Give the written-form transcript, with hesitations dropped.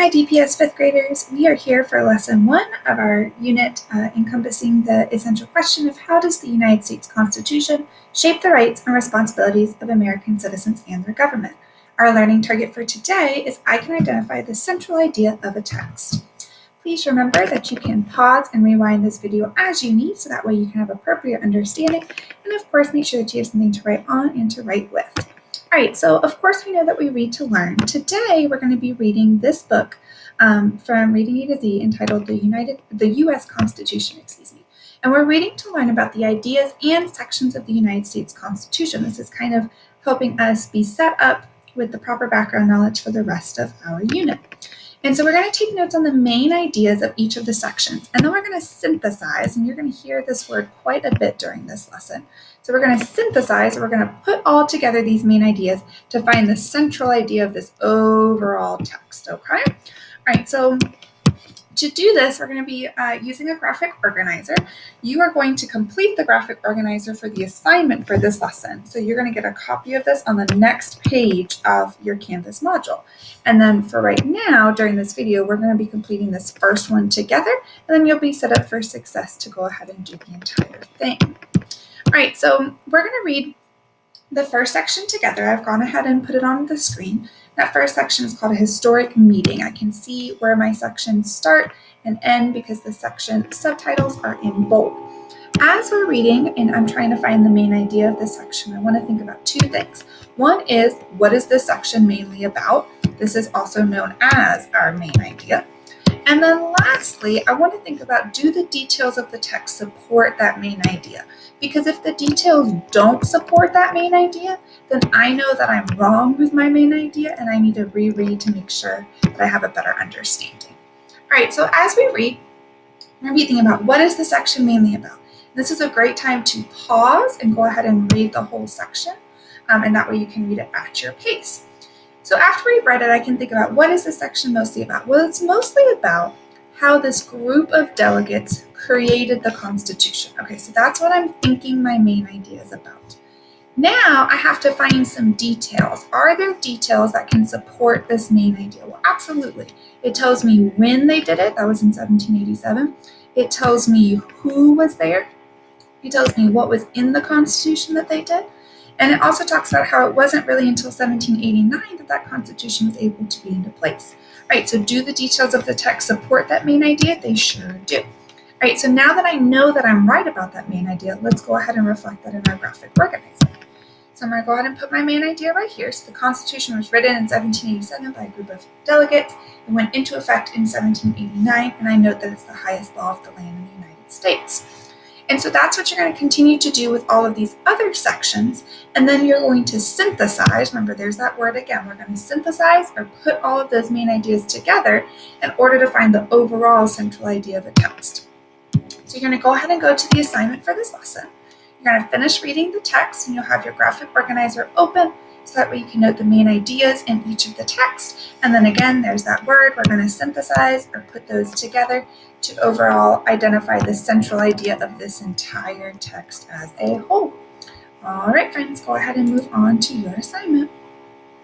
Hi DPS 5th graders, we are here for lesson 1 of our unit encompassing the essential question of how does the United States Constitution shape the rights and responsibilities of American citizens and their government. Our learning target for today is I can identify the central idea of a text. Please remember that you can pause and rewind this video as you need so that way you can have appropriate understanding, and of course make sure that you have something to write on and to write with. All right, so of course we know that we read to learn. Today we're going to be reading this book from Reading A to Z entitled The U.S. Constitution, And we're reading to learn about the ideas and sections of the United States Constitution. This is kind of helping us be set up with the proper background knowledge for the rest of our unit. And so we're going to take notes on the main ideas of each of the sections, and then we're going to synthesize, and you're going to hear this word quite a bit during this lesson. So we're going to synthesize, we're going to put all together these main ideas to find the central idea of this overall text, okay? All right, so to do this, we're going to be using a graphic organizer. You are going to complete the graphic organizer for the assignment for this lesson. So you're going to get a copy of this on the next page of your Canvas module. And then for right now, during this video, we're going to be completing this first one together, and then you'll be set up for success to go ahead and do the entire thing. All right, so we're going to read the first section together. I've gone ahead and put it on the screen. That first section is called a historic meeting. I can see where my sections start and end because the section subtitles are in bold. As we're reading and I'm trying to find the main idea of this section, I want to think about two things. One is, what is this section mainly about? This is also known as our main idea. And then lastly, I want to think about, do the details of the text support that main idea? Because if the details don't support that main idea, then I know that I'm wrong with my main idea and I need to reread to make sure that I have a better understanding. All right, so as we read, we're going to be thinking about what is the section mainly about. This is a great time to pause and go ahead and read the whole section, and that way you can read it at your pace. So after we've read it, I can think about, what is this section mostly about? Well, it's mostly about how this group of delegates created the Constitution. Okay, so that's what I'm thinking my main idea is about. Now I have to find some details. Are there details that can support this main idea? Well, absolutely. It tells me when they did it. That was in 1787. It tells me who was there. It tells me what was in the Constitution that they did. And it also talks about how it wasn't really until 1789 that that Constitution was able to be into place. All right, so do the details of the text support that main idea? They sure do. All right, so now that I know that I'm right about that main idea, let's go ahead and reflect that in our graphic organizer. So I'm going to go ahead and put my main idea right here. So the Constitution was written in 1787 by a group of delegates and went into effect in 1789, and I note that it's the highest law of the land in the United States. And so that's what you're going to continue to do with all of these other sections. And then you're going to synthesize. Remember, there's that word again. We're going to synthesize or put all of those main ideas together in order to find the overall central idea of a text. So you're going to go ahead and go to the assignment for this lesson. You're going to finish reading the text, and you'll have your graphic organizer open so that way you can note the main ideas in each of the text. And then again, there's that word. We're going to synthesize or put those together to overall identify the central idea of this entire text as a whole. All right, friends, go ahead and move on to your assignment.